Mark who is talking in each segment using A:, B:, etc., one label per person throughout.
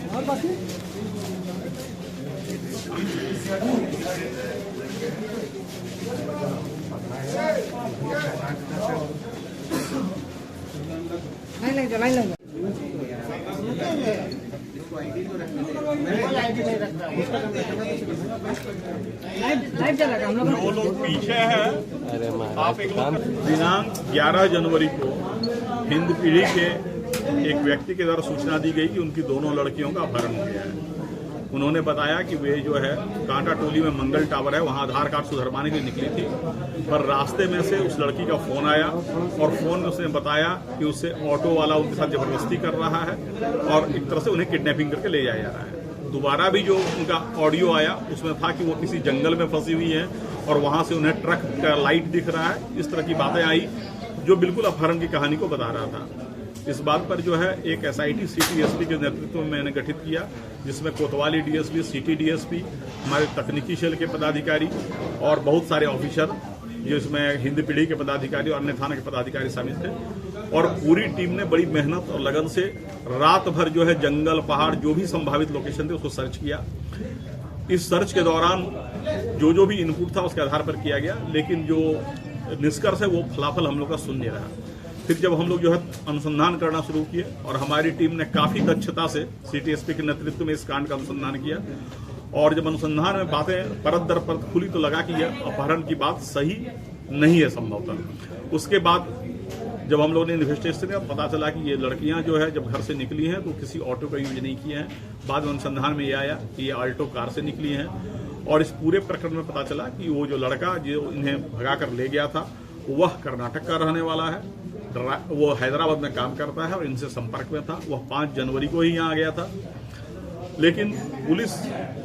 A: और बाकी लाइन लग
B: जो लोग पीछे हैं, आप एक दिनांक 11 जनवरी को हिंद पीढ़ी के एक व्यक्ति के द्वारा सूचना दी गई कि उनकी दोनों लड़कियों का अपहरण हो गया है। उन्होंने बताया कि वे जो है कांटा टोली में मंगल टावर है, वहां आधार कार्ड सुधरवाने के लिए निकली थी, पर रास्ते में से उस लड़की का फोन आया और फोन में उसने बताया कि उससे ऑटो वाला उनके साथ जबरदस्ती कर रहा है और एक तरह से उन्हें किडनैपिंग करके ले जाया जा रहा है। दोबारा भी जो उनका ऑडियो आया उसमें था कि वो किसी जंगल में फंसी हुई है और वहां से उन्हें ट्रक का लाइट दिख रहा है। इस तरह की बातें आई जो बिल्कुल अपहरण की कहानी को बता रहा था। इस बात पर जो है एक एसआईटी सिटी एसपी के नेतृत्व में मैंने गठित किया, जिसमें कोतवाली डीएसपी, सिटी डीएसपी, हमारे तकनीकी सेल के पदाधिकारी और बहुत सारे ऑफिसर, जिसमें हिंद पीढ़ी के पदाधिकारी और अन्य थाना के पदाधिकारी शामिल थे। और पूरी टीम ने बड़ी मेहनत और लगन से रात भर जो है जंगल, पहाड़, जो भी संभावित लोकेशन थे उसको सर्च किया। इस सर्च के दौरान जो भी इनपुट था उसके आधार पर किया गया, लेकिन जो निष्कर्ष है वो फलाफल हम लोग का सुन नहीं रहा। फिर जब हम लोग जो है अनुसंधान करना शुरू किए और हमारी टीम ने काफी दक्षता से सिटी एसपी के नेतृत्व में इस कांड का अनुसंधान किया, और जब अनुसंधान में बातें परत दर परत खुली तो लगा कि यह अपहरण की बात सही नहीं है संभवतः। उसके बाद जब हम लोगों ने इन्वेस्टिगेशन किया पता चला कि ये लड़कियां जो है जब घर से निकली हैं तो किसी ऑटो का यूज नहीं किए हैं। बाद में अनुसंधान में ये आया कि ये आल्टो कार से निकली हैं, और इस पूरे प्रकरण में पता चला कि वो जो लड़का जो इन्हें भगा कर ले गया था वह कर्नाटक का रहने वाला है, वो हैदराबाद में काम करता है और इनसे संपर्क में था। वह 5 जनवरी को ही यहाँ आ गया था, लेकिन पुलिस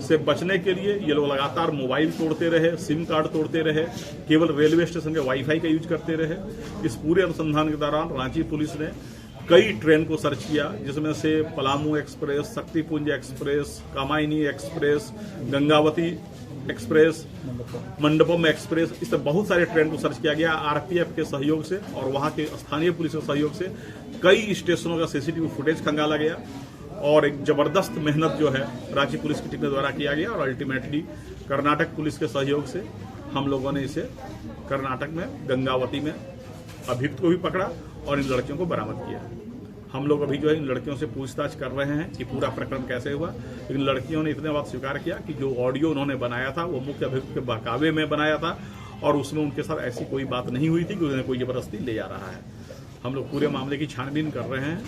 B: से बचने के लिए ये लोग लगातार मोबाइल तोड़ते रहे, सिम कार्ड तोड़ते रहे, केवल रेलवे स्टेशन के वाईफाई का यूज करते रहे। इस पूरे अनुसंधान के दौरान रांची पुलिस ने कई ट्रेन को सर्च किया, जिसमें से Palamu express, Shaktipunj express, Kamayani express, Gangavati express, Mandapam express, इस तरह बहुत सारे ट्रेन को सर्च किया गया आरपीएफ के सहयोग से और वहां के स्थानीय पुलिस के सहयोग से। कई स्टेशनों का सीसीटीवी फुटेज खंगाला गया और एक जबरदस्त मेहनत जो है रांची पुलिस की टीम के द्वारा किया गया, और अल्टीमेटली कर्नाटक पुलिस के सहयोग से हम लोगों ने इसे कर्नाटक में गंगावती में अभियुक्त को भी पकड़ा और इन लड़कियों को बरामद किया। हम लोग अभी जो है इन लड़कियों से पूछताछ कर रहे हैं कि पूरा प्रकरण कैसे हुआ, लेकिन लड़कियों ने इतने बात स्वीकार किया कि जो ऑडियो उन्होंने बनाया था वो मुख्य अभियुक्त के बहकावे में बनाया था और उसमें उनके साथ ऐसी कोई बात नहीं हुई थी कि उन्हें कोई जबरदस्ती ले जा रहा है। हम लोग पूरे मामले की छानबीन कर रहे हैं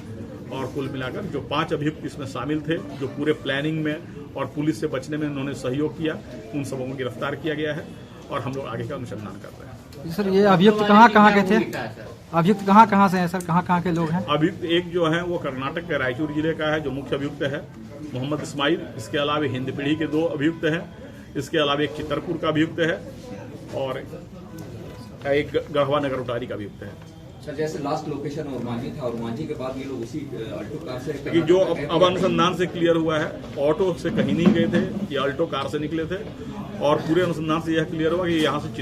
B: और कुल मिलाकर जो 5 अभियुक्त इसमें शामिल थे, जो पूरे प्लानिंग में और पुलिस से बचने में उन्होंने सहयोग किया, उन सबों को गिरफ्तार किया गया है और हम लोग आगे का अनुसंधान कर रहे हैं।
A: सर ये अभियुक्त कहाँ के थे? अभियुक्त कहाँ से हैं सर? कहाँ के लोग हैं?
B: अभियुक्त एक जो है वो कर्नाटक के रायचूर जिले का है, जो मुख्य अभियुक्त है मोहम्मद इस्माइल। इसके अलावा हिंद पीढ़ी के 2 अभियुक्त हैं। इसके अलावा एक चितरपुर का अभियुक्त है और एक गढ़वा नगर उटारी का अभियुक्त है।
C: सर जैसे लास्ट लोकेशन और मांझी था और मांझी के बाद ये लोग उसी अल्टो कार से,
B: लेकिन जो अब अनुसंधान से क्लियर हुआ है, ऑटो से कहीं नहीं गए थे, ये अल्टो कार से निकले थे। और पूरे अनुसंधान से यह क्लियर हुआ कि यहाँ से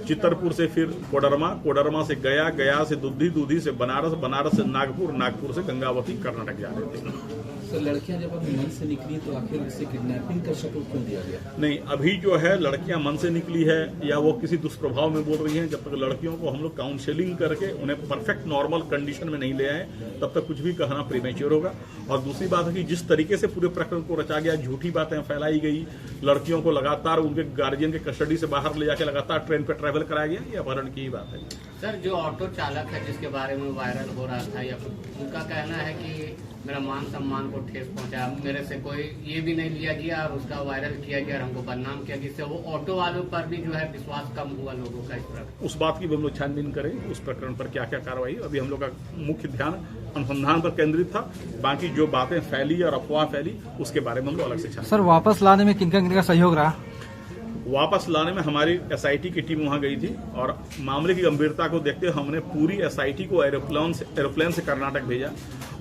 B: चितरपुर से फिर कोडरमा से गया से दुधी से बनारस से नागपुर से गंगावती कर्नाटक जा रहे थे।
C: सर लड़कियां जब अपने मन से निकली तो आखिर उससे किडनैपिंग का शक क्यों दिया गया?
B: नहीं, अभी जो है लड़कियां मन से निकली है या वो किसी दुष्प्रभाव में बोल रही हैं, जब तक लड़कियों को हम लोग काउंसलिंग करके उन्हें परफेक्ट नॉर्मल कंडीशन में नहीं ले आए तब तक कुछ भी कहना प्रीमेच्योर होगा। और दूसरी बात है कि जिस तरीके से पूरे प्रकरण को रचा गया, झूठी बातें फैलाई गई, लड़कियों को लगातार उनके गार्जियन के कस्टडी से बाहर ले जाकर लगातार ट्रेन पर ट्रैवल कराया गया, ये अपहरण की ही बात है।
D: सर जो ऑटो चालक है जिसके बारे में वायरल हो रहा था, या उनका कहना है कि मेरा मान सम्मान को ठेस पहुंचा, मेरे से कोई ये भी नहीं लिया गया और उसका वायरल किया गया और हमको बदनाम किया, जिससे वो ऑटो वालों पर भी जो है विश्वास कम हुआ लोगों का। इस तरह
B: उस बात की भी हम लोग छानबीन करें, उस प्रकरण पर क्या क्या कार्रवाई। अभी हम लोग का मुख्य ध्यान अनुसंधान पर केंद्रित था, बाकी जो बातें फैली और अफवाह फैली उसके बारे में हम लोग अलग से छान।
A: सर वापस लाने में किनका सहयोग रहा?
B: वापस लाने में हमारी एसआईटी की टीम वहां गई थी और मामले की गंभीरता को देखते हुए हमने पूरी एसआईटी को एरोप्लेन से कर्नाटक भेजा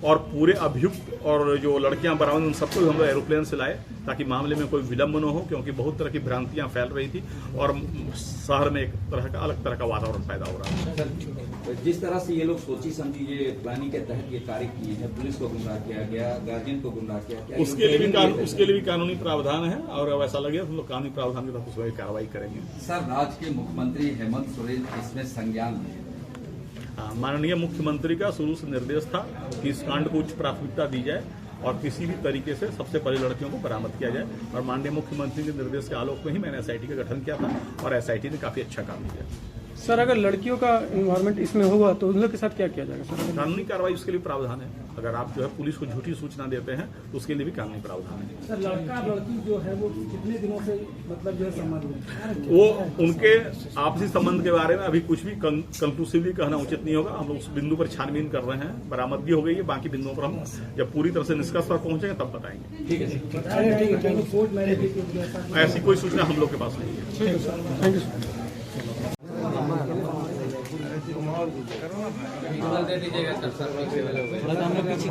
B: और पूरे अभियुक्त और जो लड़कियां बरामद उन सबको हम लोग एरोप्लेन से लाए ताकि मामले में कोई विलंब न हो, क्योंकि बहुत तरह की भ्रांतियां फैल रही थी और शहर में एक तरह का अलग तरह का वातावरण पैदा हो रहा है।
C: जिस तरह से ये लोग सोची समझी ये प्लानिंग के तहत ये कार्य किए हैं, पुलिस को गुमराह किया गया, गार्जियन को गुमराह किया गया,
B: उसके लिए भी कानूनी प्रावधान है और अब ऐसा लगे तो हम लोग कानूनी प्रावधान के तहत उस पर कार्रवाई करेंगे।
E: सर, राज्य के मुख्यमंत्री हेमंत सोरेन इसमें संज्ञान लें।
B: माननीय मुख्यमंत्री का शुरू से निर्देश था कि इस कांड को उच्च प्राथमिकता दी जाए और किसी भी तरीके से सबसे पहले लड़कियों को बरामद किया जाए, और माननीय मुख्यमंत्री के निर्देश के आलोक में ही मैंने एसआईटी का गठन किया था और एसआईटी ने काफी अच्छा काम किया।
F: सर, अगर लड़कियों का इन्वॉल्वमेंट इसमें होगा तो उन लोग के साथ क्या किया जाएगा सर?
B: कानूनी कार्रवाई उसके लिए प्रावधान है। अगर आप जो है पुलिस को झूठी सूचना देते हैं तो उसके लिए भी कानूनी प्रावधान है।
F: सर, लड़का लड़की जो है वो कितने दिनों से मतलब जो है संबंध में,
B: वो उनके आपसी संबंध के बारे में अभी कुछ भी कंक्लूसिवली कहना उचित नहीं होगा। हम लोग उस बिंदु पर छानबीन कर रहे हैं, बरामदगी हो गई है, बाकी बिंदुओं पर हम जब पूरी तरह से निष्कर्ष पर पहुंचेंगे तब बताएंगे।
C: ठीक है।
B: ऐसी कोई सूचना हम लोग के पास नहीं है।
F: Thank you sir.
D: दे दीजिएगा थोड़ा हम लोग पीछे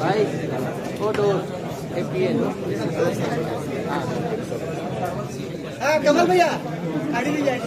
D: भाई फोटो
G: कमल भैया गाड़ी ले जाए।